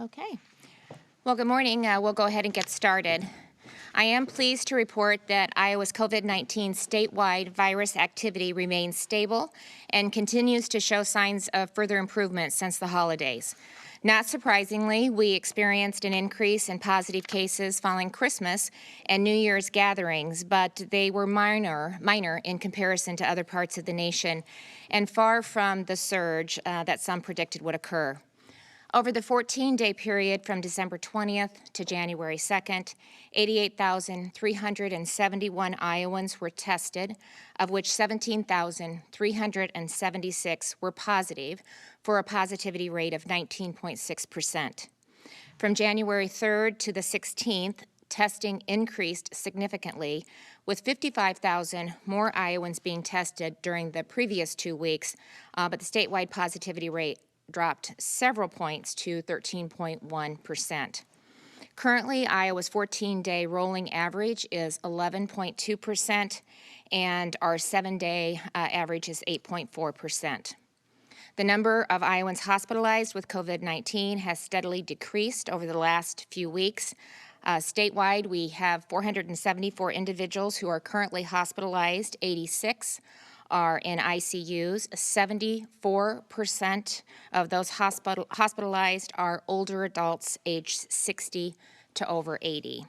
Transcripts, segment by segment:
Okay. Well, good morning. We'll go ahead and get started. I am pleased to report that Iowa's COVID-19 statewide virus activity remains stable and continues to show signs of further improvement since the holidays. Not surprisingly, we experienced an increase in positive cases following Christmas and New Year's gatherings, but they were minor in comparison to other parts of the nation and far from the surge that some predicted would occur. Over the 14-day period from December 20th to January 2nd, 88,371 Iowans were tested, of which 17,376 were positive, for a positivity rate of 19.6%. From January 3rd to the 16th, testing increased significantly, with 55,000 more Iowans being tested during the previous 2 weeks, but the statewide positivity rate dropped several points to 13.1%. Currently, Iowa's 14-day rolling average is 11.2%, and our 7-day average is 8.4%. The number of Iowans hospitalized with COVID-19 has steadily decreased over the last few weeks. Statewide, we have 474 individuals who are currently hospitalized. 86 are in ICUs. 74% of those hospitalized are older adults aged 60 to over 80.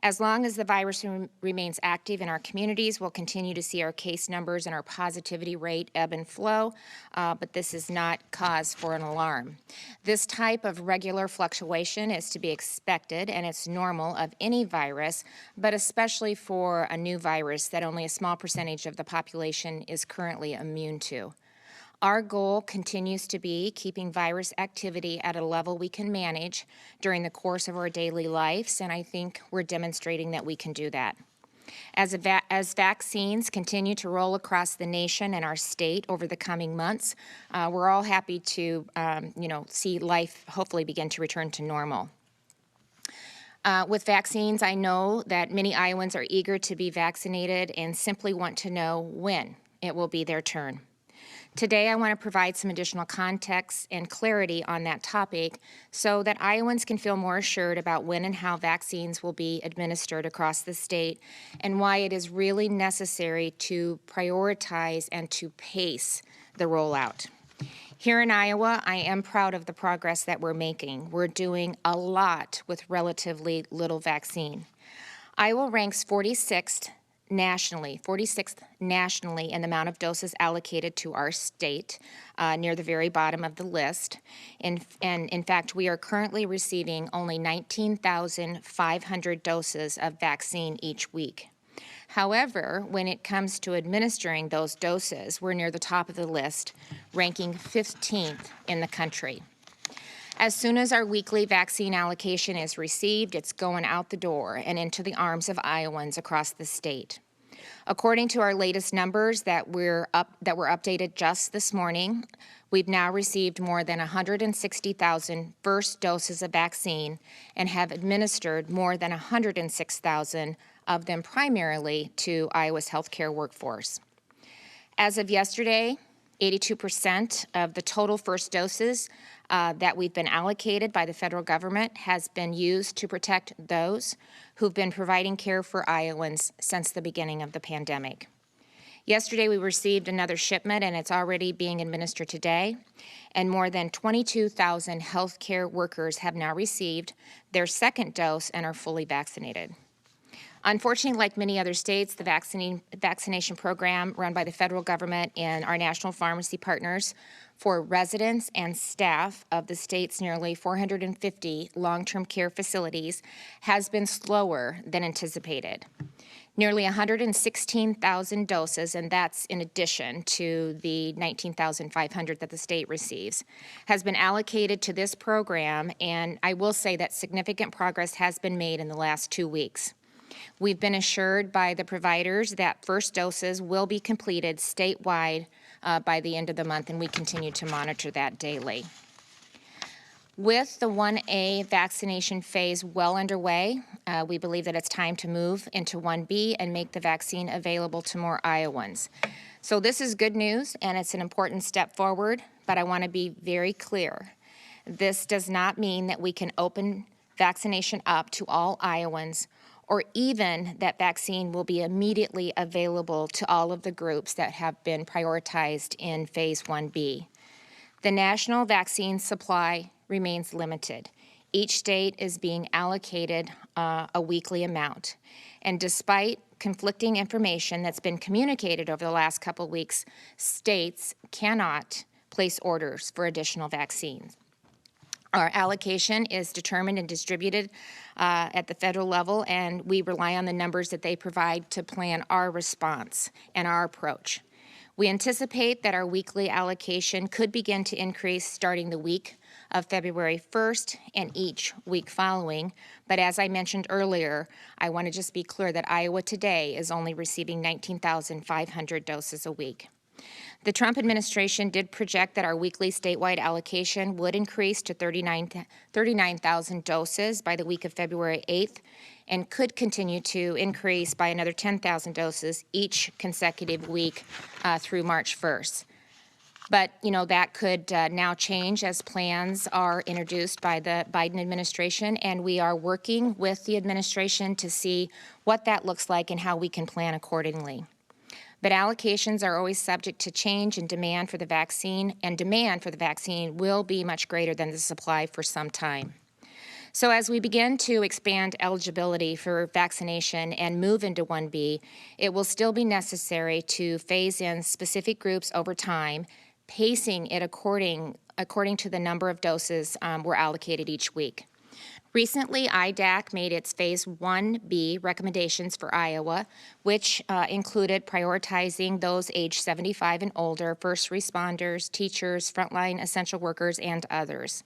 As long as the virus remains active in our communities, we'll continue to see our case numbers and our positivity rate ebb and flow, but this is not cause for an alarm. This type of regular fluctuation is to be expected, and it's normal of any virus, but especially for a new virus that only a small percentage of the population is currently immune to. Our goal continues to be keeping virus activity at a level we can manage during the course of our daily lives, and I think we're demonstrating that we can do that. As vaccines continue to roll across the nation and our state over the coming months, we're all happy to, see life hopefully begin to return to normal. With vaccines, I know that many Iowans are eager to be vaccinated and simply want to know when it will be their turn. Today, I want to provide some additional context and clarity on that topic so that Iowans can feel more assured about when and how vaccines will be administered across the state and why it is really necessary to prioritize and to pace the rollout. Here in Iowa, I am proud of the progress that we're making. We're doing a lot with relatively little vaccine. Iowa ranks 46th nationally in the amount of doses allocated to our state, near the very bottom of the list. And in fact, we are currently receiving only 19,500 doses of vaccine each week. However, when it comes to administering those doses, we're near the top of the list, ranking 15th in the country. As soon as our weekly vaccine allocation is received, it's going out the door and into the arms of Iowans across the state. According to our latest numbers that were updated just this morning, we've now received more than 160,000 first doses of vaccine and have administered more than 106,000 of them primarily to Iowa's healthcare workforce. As of yesterday, 82% of the total first doses that we've been allocated by the federal government has been used to protect those who've been providing care for Iowans since the beginning of the pandemic. Yesterday, we received another shipment, and it's already being administered today, and more than 22,000 healthcare workers have now received their second dose and are fully vaccinated. Unfortunately, like many other states, the vaccination program run by the federal government and our national pharmacy partners for residents and staff of the state's nearly 450 long-term care facilities has been slower than anticipated. Nearly 116,000 doses, and that's in addition to the 19,500 that the state receives, has been allocated to this program, and I will say that significant progress has been made in the last 2 weeks. We've been assured by the providers that first doses will be completed statewide by the end of the month, and we continue to monitor that daily. With the 1A vaccination phase well underway, we believe that it's time to move into 1B and make the vaccine available to more Iowans. So this is good news, and it's an important step forward, but I want to be very clear This does not mean that we can open vaccination up to all Iowans, or even that vaccine will be immediately available to all of the groups that have been prioritized in Phase 1B. The national vaccine supply remains limited. Each state is being allocated a weekly amount. And despite conflicting information that's been communicated over the last couple of weeks, states cannot place orders for additional vaccines. Our allocation is determined and distributed at the federal level, and we rely on the numbers that they provide to plan our response and our approach. We anticipate that our weekly allocation could begin to increase starting the week of February 1st and each week following. But as I mentioned earlier, I want to just be clear that Iowa today is only receiving 19,500 doses a week. The Trump administration did project that our weekly statewide allocation would increase to 39,000 doses by the week of February 8th and could continue to increase by another 10,000 doses each consecutive week through March 1st. But, that could now change as plans are introduced by the Biden administration, and we are working with the administration to see what that looks like and how we can plan accordingly. But allocations are always subject to change and demand for the vaccine, and demand for the vaccine will be much greater than the supply for some time. So as we begin to expand eligibility for vaccination and move into 1B, it will still be necessary to phase in specific groups over time, pacing it according to the number of doses were allocated each week. Recently, IDAC made its Phase 1B recommendations for Iowa, which included prioritizing those aged 75 and older, first responders, teachers, frontline essential workers, and others.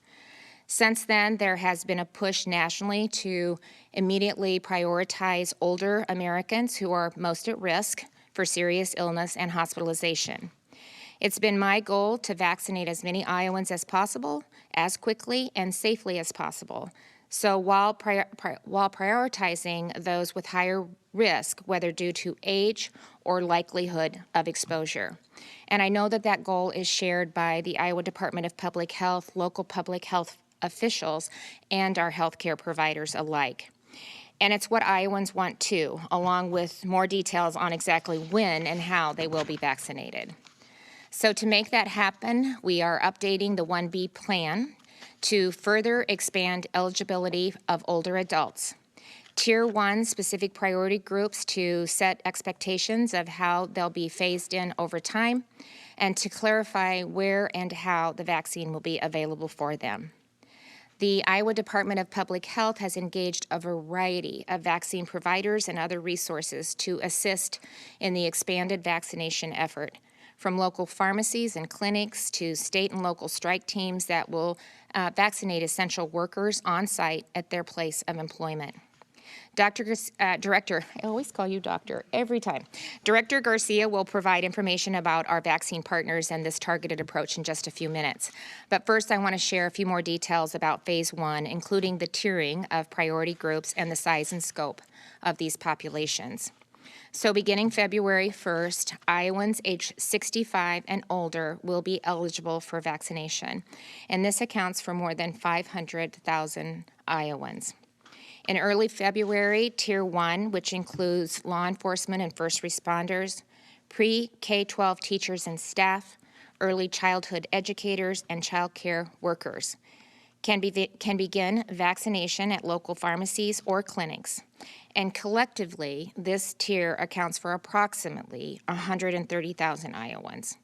Since then, there has been a push nationally to immediately prioritize older Americans who are most at risk for serious illness and hospitalization. It's been my goal to vaccinate as many Iowans as possible, as quickly and safely as possible. So while prioritizing those with higher risk, whether due to age or likelihood of exposure. And I know that that goal is shared by the Iowa Department of Public Health, local public health officials, and our healthcare providers alike. And it's what Iowans want too, along with more details on exactly when and how they will be vaccinated. So to make that happen, we are updating the 1B plan to further expand eligibility of older adults. Tier 1 specific priority groups to set expectations of how they'll be phased in over time, and to clarify where and how the vaccine will be available for them. The Iowa Department of Public Health has engaged a variety of vaccine providers and other resources to assist in the expanded vaccination effort, from local pharmacies and clinics to state and local strike teams that will vaccinate essential workers on site at their place of employment. Director, I always call you doctor every time. Director Garcia will provide information about our vaccine partners and this targeted approach in just a few minutes. But first, I want to share a few more details about Phase 1, including the tiering of priority groups and the size and scope of these populations. So beginning February 1st, Iowans aged 65 and older will be eligible for vaccination, and this accounts for more than 500,000 Iowans. In early February, Tier 1, which includes law enforcement and first responders, pre-K-12 teachers and staff, early childhood educators, and child care workers, can begin vaccination at local pharmacies or clinics. And collectively, this tier accounts for approximately 130,000 Iowans.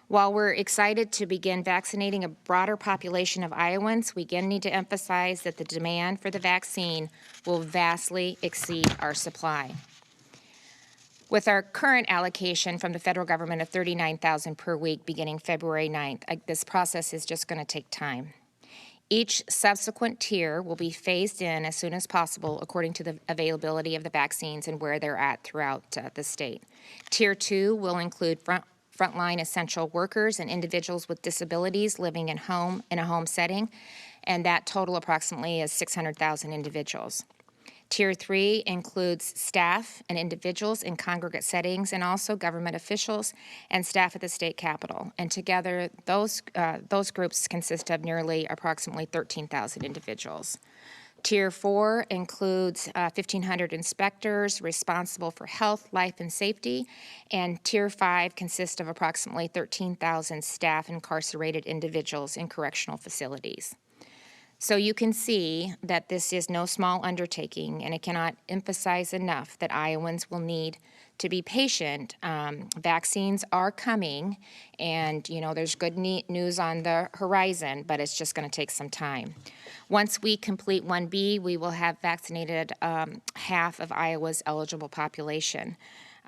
While we're excited to begin vaccinating a broader population of Iowans, we again need to emphasize that the demand for the vaccine will vastly exceed our supply. With our current allocation from the federal government of 39,000 per week beginning February 9th, this process is just going to take time. Each subsequent tier will be phased in as soon as possible according to the availability of the vaccines and where they're at throughout the state. Tier 2 will include frontline essential workers and individuals with disabilities living in a home setting, and that total approximately is 600,000 individuals. Tier 3 includes staff and individuals in congregate settings and also government officials and staff at the state capitol. And together, those groups consist of nearly approximately 13,000 individuals. Tier 4 includes 1,500 inspectors responsible for health, life, and safety, and Tier 5 consists of approximately 13,000 staff incarcerated individuals in correctional facilities. So you can see that this is no small undertaking, and it cannot emphasize enough that Iowans will need to be patient. Vaccines are coming, and there's good news on the horizon, but it's just going to take some time. Once we complete 1B, we will have vaccinated half of Iowa's eligible population.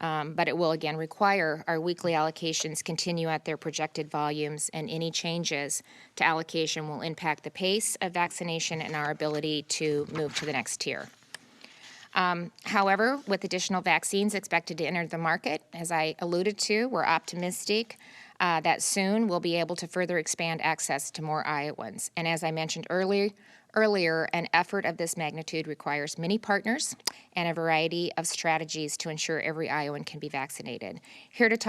But it will again require our weekly allocations continue at their projected volumes, and any changes to allocation will impact the pace of vaccination and our ability to move to the next tier. However, with additional vaccines expected to enter the market, as I alluded to, we're optimistic that soon we'll be able to further expand access to more Iowans. And as I mentioned earlier, an effort of this magnitude requires many partners and a variety of strategies to ensure every Iowan can be vaccinated. Here to talk